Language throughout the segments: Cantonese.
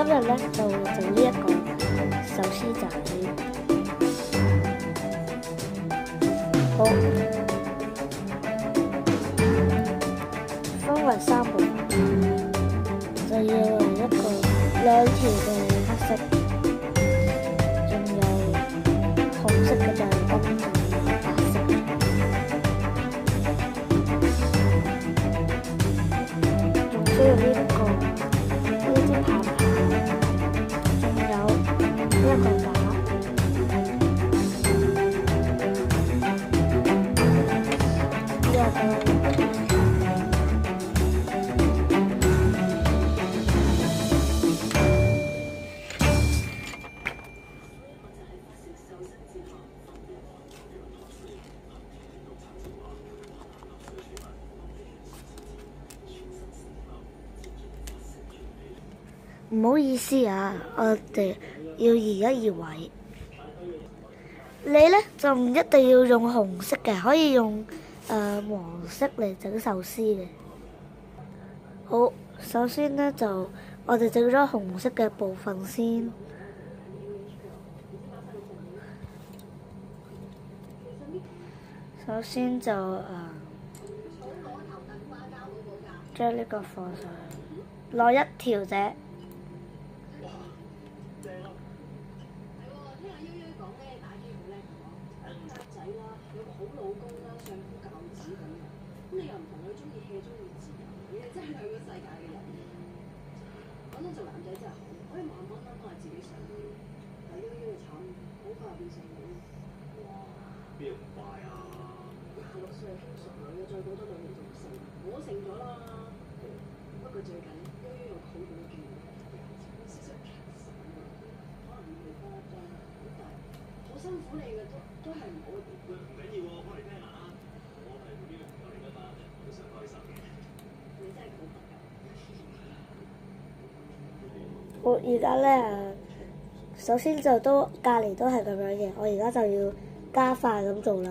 今日咧就做呢一個壽司仔，好，分為3部分，就要嚟一個2條嘅黑色，仲有紅色嘅醬汁，仲有白色嘅醬汁，仲需要呢支棒棒，仲有呢一個架，唔好意思啊，我哋要移一移位。你呢就唔一定要用紅色嘅，可以用黃色嚟整壽司嘅。好，首先呢就我哋整咗紅色嘅部分先。首先就將呢個放上去，攞1條啫。做男仔真係好，可以慢慢自己上去。但係嘅慘，好快變成女。哇！邊有咁快啊？26歲輕熟女嘅，再過多2年就成。我成咗啦。不過最近有好好嘅機會，可能你誇張，咁但係好辛苦你嘅都係唔好嘅地方。唔緊要喎，翻嚟聽下啦。我係呢個朋友嚟㗎嘛，好想開心嘅。你真係好朋友。我而家咧，首先就隔離都係咁樣嘅，我而家就要加快咁做啦。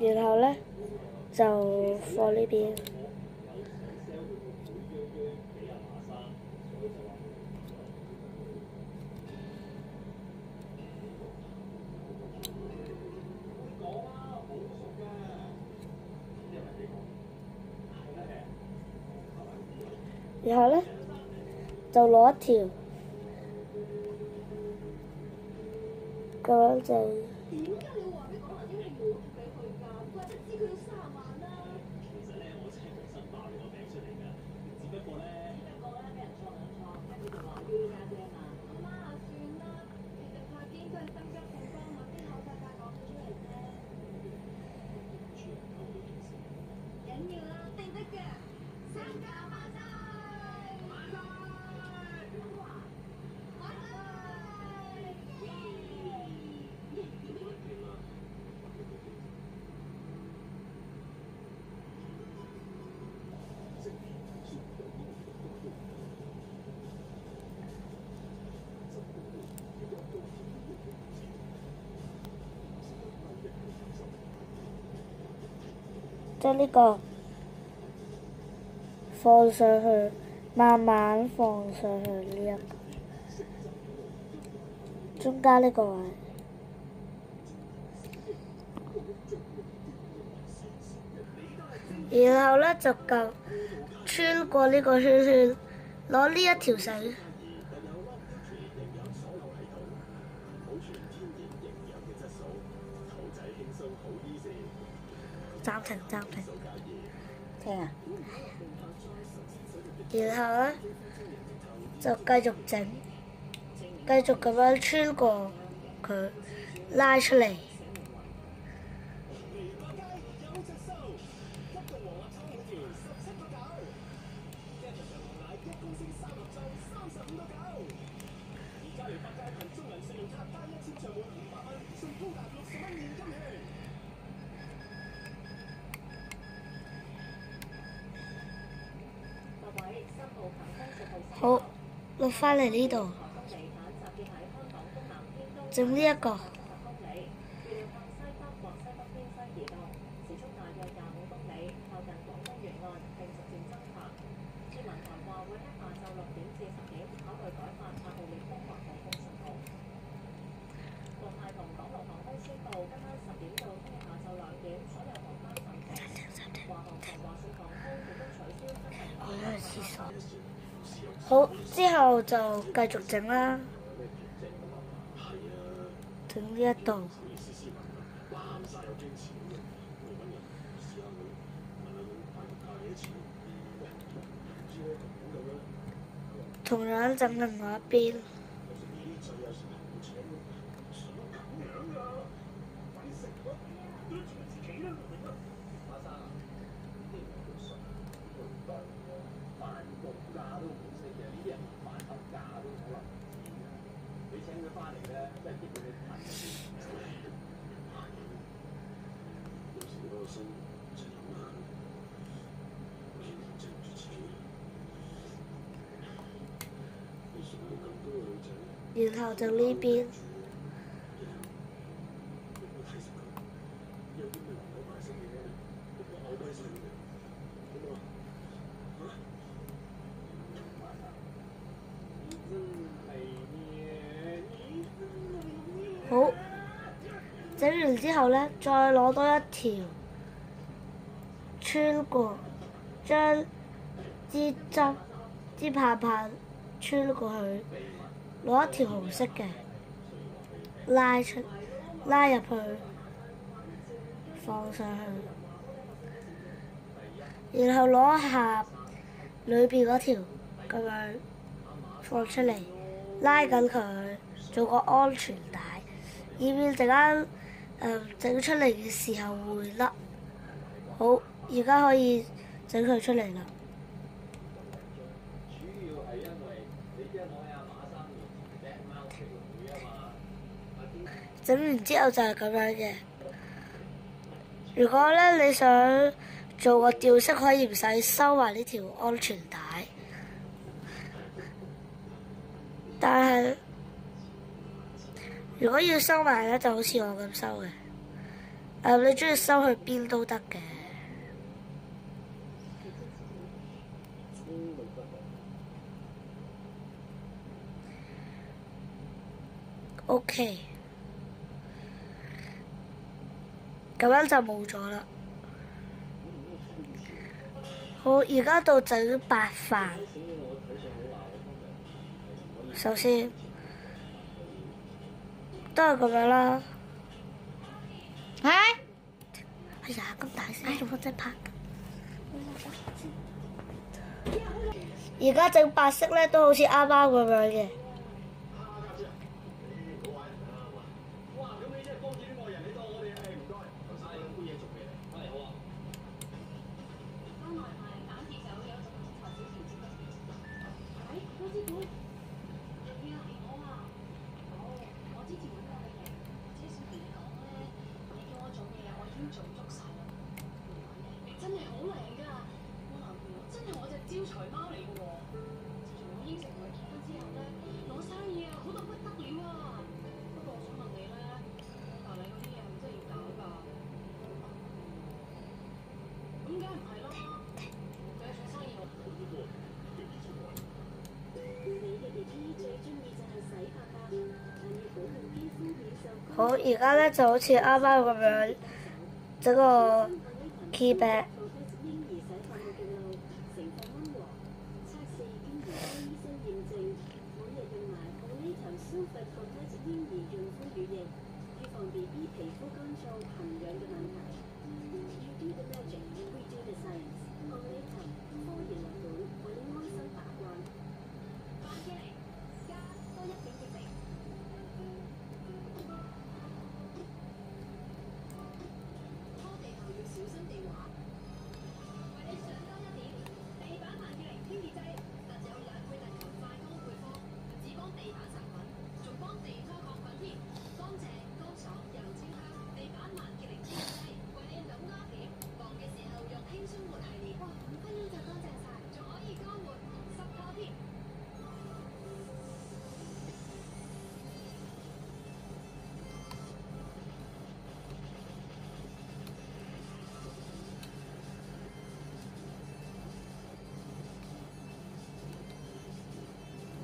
然後咧就放呢邊。然後咧就攞1條，咁樣就。將呢個放上去，慢慢放上去呢一個中間呢個位，然後咧就夠穿過呢個圈圈，攞呢一條繩。暫停暫停。聽啊！然後咧就繼續整，繼續咁樣穿過佢，拉出嚟。好，落返嚟呢度，整呢一個。我去廁所。好，之後就繼續整啦，整呢一度。同樣整另外一邊。然後就呢邊。好，整完之後呢，再攞多一條穿過，將支棒棒穿過去，攞一條紅色嘅拉入去，放上去，然後攞下裏邊嗰條咁樣放出嚟，拉緊佢，做個安全帶，以免陣間整出嚟嘅時候會甩。好，而家可以整佢出嚟啦。整完之後就係咁樣嘅。如果咧你想做個吊飾，可以唔使收埋呢條安全帶，但係如果要收埋咧，就好似我咁收嘅。你鍾意收去邊都得嘅。OK。咁樣就冇咗啦。好，而家到整白飯。首先都係咁樣啦。哎呀，咁大聲做乜真拍？而家整白色咧，都好似啱啱咁樣嘅。真係好靚㗎！我男朋友真係我隻招財貓嚟㗎喎。自從我應承佢結婚之後咧，攞生意啊好到不得了啊！不過我想問你咧，大禮嗰啲嘢係咪真係要搞㗎？咁梗係唔係啦？佢做生意好。好，而家咧就好似啱啱咁樣整個 key bag。Do the magic, we do the science。愛你琴科研樂館為你安心把關。萬記嚟，加多一點熱力。拖地後要小心地滑。為你上多一點，地板萬記嚟天熱劑，特有2倍能球快乾配方，唔止幫地板殺菌，仲幫地拖抗菌添，乾淨乾爽又清香。地板萬記嚟天熱劑，為你諗多點，忙嘅時候用輕鬆活系列，哇，5分鐘就乾淨晒，仲可以乾活唔濕拖添。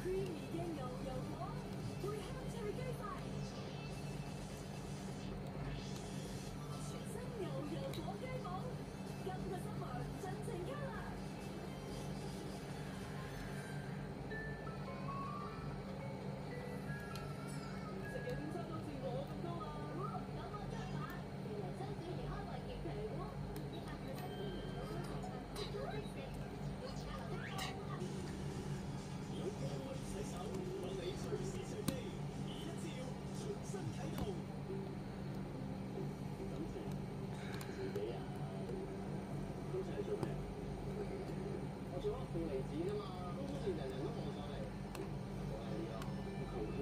Creamy 嘅牛油果，配香脆雞塊，全新牛油果雞堡，今個 summer 盡情 colour。食嘅點心好似我咁多啊！咁我再買，原來周小儀開胃極平喎，100%天然有高成分，好食，會加落得高啊！有乾運洗手，幫你隨時隨地，而一照全新啟動。感情自己啊，今次係做咩？我做一負離子啫嘛，都好似人人都望上嚟。係啊，求其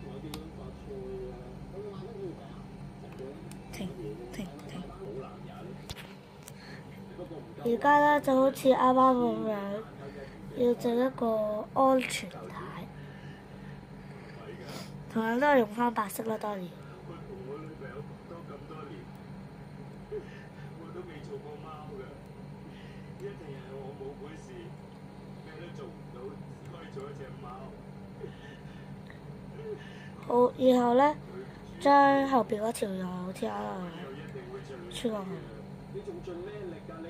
買幾樣發菜啊，有冇買得幾條仔啊？停停停！好男人。而家咧就好似啱啱咁樣，要整一個安全帶，同樣都係用翻白色啦，當然。我同我女朋友拍拖咁多年，我都未做過貓㗎。一定係我冇本事，咩都做唔到，只可以做一隻貓。好，然後咧將後邊嗰條又好似啱啱穿落去。你仲盡咩力㗎？你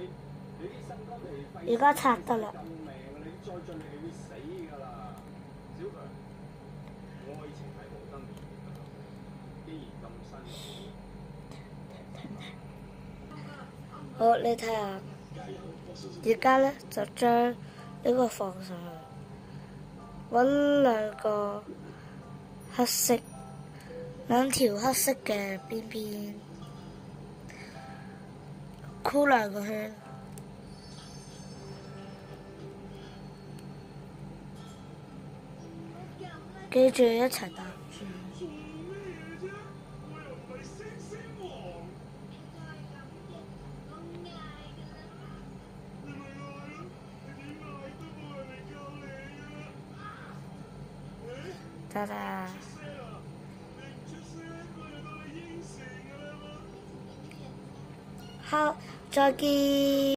啲心肝脾肺而家拆得啦。救命！你再盡力你會死㗎啦！小強，愛情係無得免㗎，既然咁辛苦，好，你睇下，而家咧就將呢個放上去，揾兩條黑色嘅邊邊，箍2個圈。記住一齊搭住。做咩啫？我又唔係星星王。你咪嗌咯，你點嗌都冇人嚟救你啊！得啦。出聲啊！你唔出聲，我就當你應承㗎啦嘛。好，再見。